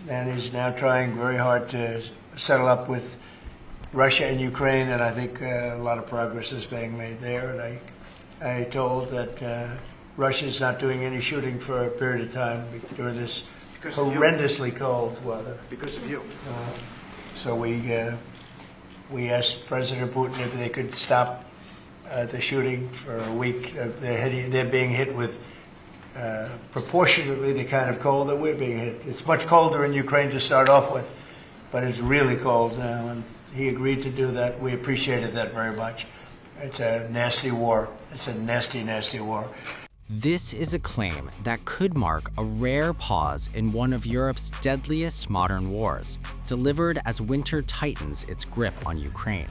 and he's now trying very hard to settle up with Russia and Ukraine, and I think a lot of progress is being made there. And I told that Russia is not doing any shooting for a period of time during this horrendously cold weather. Because of you. So we asked President Putin if they could stop the shooting for a week. They're being hit with proportionately the kind of cold that we're being hit. It's much colder in Ukraine to start off with, but it's really cold now, and he agreed to do that. We appreciated that very much. It's a nasty war. It's a nasty, nasty war. This is a claim that could mark a rare pause in one of Europe's deadliest modern wars, delivered as winter tightens its grip on Ukraine.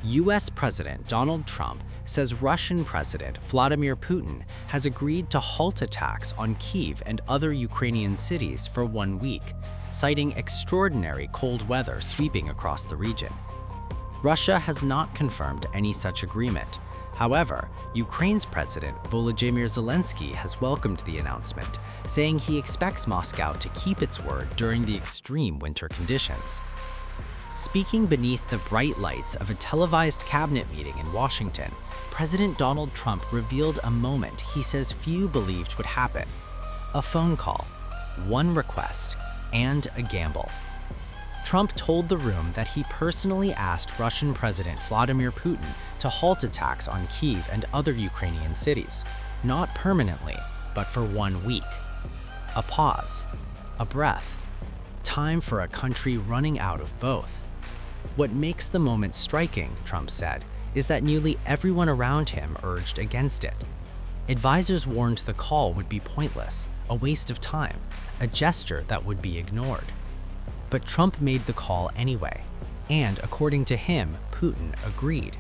U.S. President Donald Trump says Russian President Vladimir Putin has agreed to halt attacks on Kyiv and other Ukrainian cities for 1 week, citing extraordinary cold weather sweeping across the region. Russia has not confirmed any such agreement. However, Ukraine's President Volodymyr Zelensky has welcomed the announcement, saying he expects Moscow to keep its word during the extreme winter conditions. Speaking beneath the bright lights of a televised cabinet meeting in Washington, President Donald Trump revealed a moment he says few believed would happen: a phone call, one request, and a gamble. Trump told the room that he personally asked Russian President Vladimir Putin to halt attacks on Kyiv and other Ukrainian cities, not permanently, but for 1 week. A pause, a breath, time for a country running out of both. What makes the moment striking, Trump said, is that nearly everyone around him urged against it. Advisors warned the call would be pointless, a waste of time, a gesture that would be ignored. But Trump made the call anyway, and according to him, Putin agreed.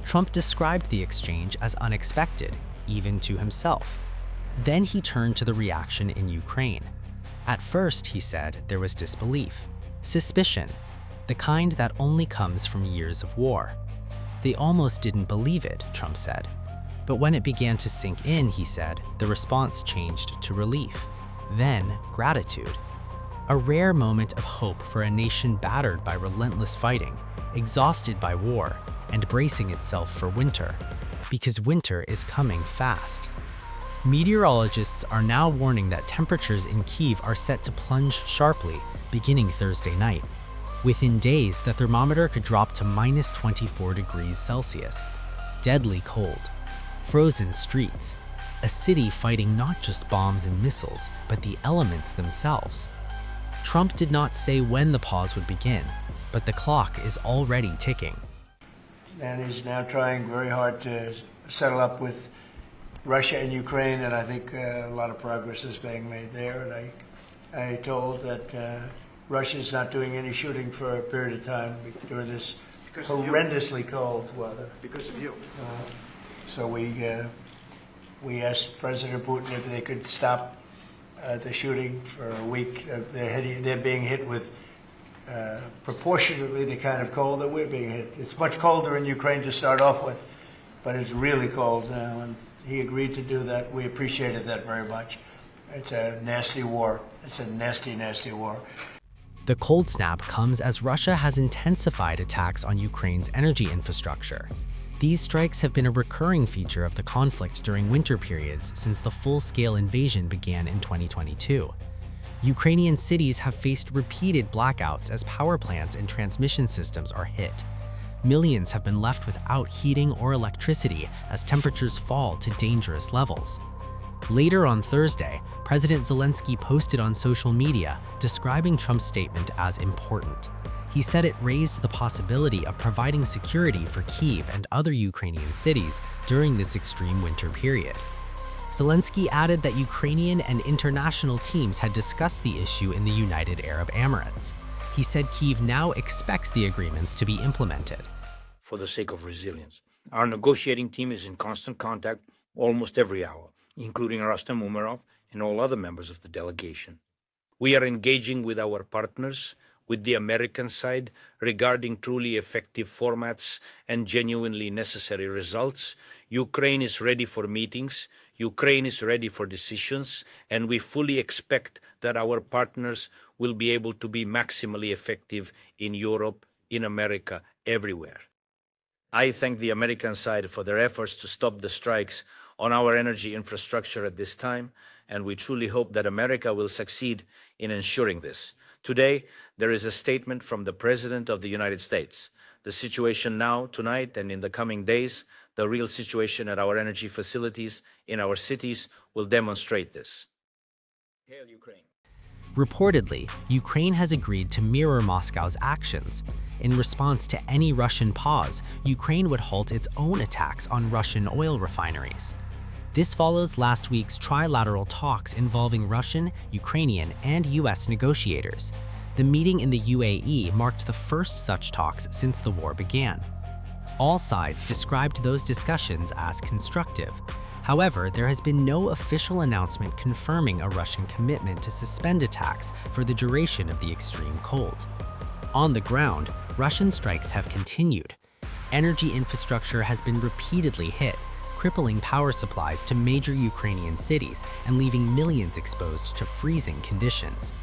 Trump described the exchange as unexpected, even to himself. Then he turned to the reaction in Ukraine. At first, he said, there was disbelief, suspicion, the kind that only comes from years of war. They almost didn't believe it, Trump said. But when it began to sink in, he said, the response changed to relief, then gratitude. A rare moment of hope for a nation battered by relentless fighting, exhausted by war, and bracing itself for winter, because winter is coming fast. Meteorologists are now warning that temperatures in Kyiv are set to plunge sharply beginning Thursday night. Within days, the thermometer could drop to minus 24 degrees Celsius. Deadly cold. Frozen streets. A city fighting not just bombs and missiles, but the elements themselves. Trump did not say when the pause would begin, but the clock is already ticking. And he's now trying very hard to settle up with Russia and Ukraine, and I think a lot of progress is being made there. And I told that Russia is not doing any shooting for a period of time during this horrendously cold weather. Because of you. So we asked President Putin if they could stop the shooting for a week. They're being hit with proportionately the kind of cold that we're being hit. It's much colder in Ukraine to start off with, but it's really cold now, and he agreed to do that. We appreciated that very much. It's a nasty war. It's a nasty, nasty war. The cold snap comes as Russia has intensified attacks on Ukraine's energy infrastructure. These strikes have been a recurring feature of the conflict during winter periods since the full-scale invasion began in 2022. Ukrainian cities have faced repeated blackouts as power plants and transmission systems are hit. Millions have been left without heating or electricity as temperatures fall to dangerous levels. Later on Thursday, President Zelensky posted on social media describing Trump's statement as important. He said it raised the possibility of providing security for Kyiv and other Ukrainian cities during this extreme winter period. Zelensky added that Ukrainian and international teams had discussed the issue in the United Arab Emirates. He said Kyiv now expects the agreements to be implemented. For the sake of resilience, our negotiating team is in constant contact almost every hour, including Rustem Umerov and all other members of the delegation. We are engaging with our partners, with the American side, regarding truly effective formats and genuinely necessary results. Ukraine is ready for meetings, Ukraine is ready for decisions, and we fully expect that our partners will be able to be maximally effective in Europe, in America, everywhere. I thank the American side for their efforts to stop the strikes on our energy infrastructure at this time, and we truly hope that America will succeed in ensuring this. Today, there is a statement from the President of the United States. The situation now, tonight, and in the coming days, the real situation at our energy facilities in our cities will demonstrate this. Hail Ukraine. Reportedly, Ukraine has agreed to mirror Moscow's actions. In response to any Russian pause, Ukraine would halt its own attacks on Russian oil refineries. This follows last week's trilateral talks involving Russian, Ukrainian, and US negotiators. The meeting in the UAE marked the first such talks since the war began. All sides described those discussions as constructive. However, there has been no official announcement confirming a Russian commitment to suspend attacks for the duration of the extreme cold. On the ground, Russian strikes have continued. Energy infrastructure has been repeatedly hit, crippling power supplies to major Ukrainian cities and leaving millions exposed to freezing conditions.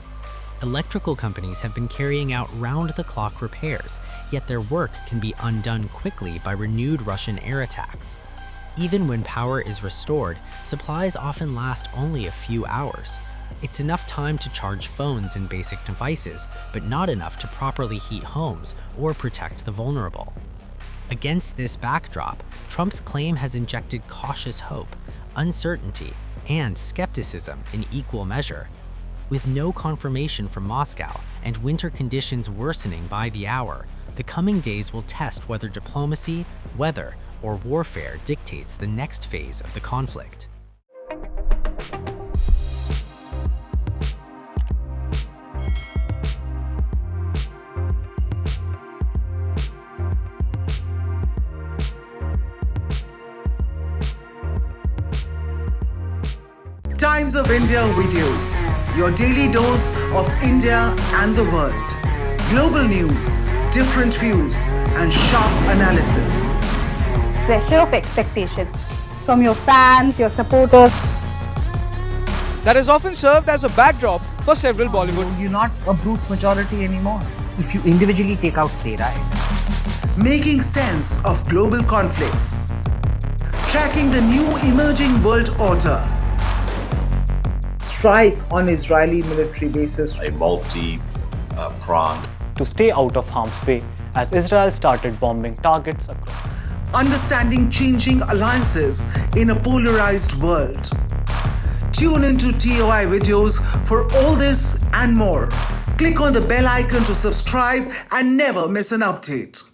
Electrical companies have been carrying out round-the-clock repairs, yet their work can be undone quickly by renewed Russian air attacks. Even when power is restored, supplies often last only a few hours. It's enough time to charge phones and basic devices, but not enough to properly heat homes or protect the vulnerable. Against this backdrop, Trump's claim has injected cautious hope, uncertainty, and skepticism in equal measure. With no confirmation from Moscow and winter conditions worsening by the hour, the coming days will test whether diplomacy, weather, or warfare dictates the next phase of the conflict. Times of India videos, your daily dose of India and the world. Global news, different views, and sharp analysis. Pressure of expectation from your fans, your supporters. That has often served as a backdrop for several Bollywood. You're not a brute majority anymore. If you individually take out Tera, Making sense of global conflicts. Tracking the new emerging world order. strike on Israeli military bases. A multi-pronged. To stay out of harm's way as Israel started bombing targets across. Understanding changing alliances in a polarized world. Tune into TOI videos for all this and more. Click on the bell icon to subscribe and never miss an update.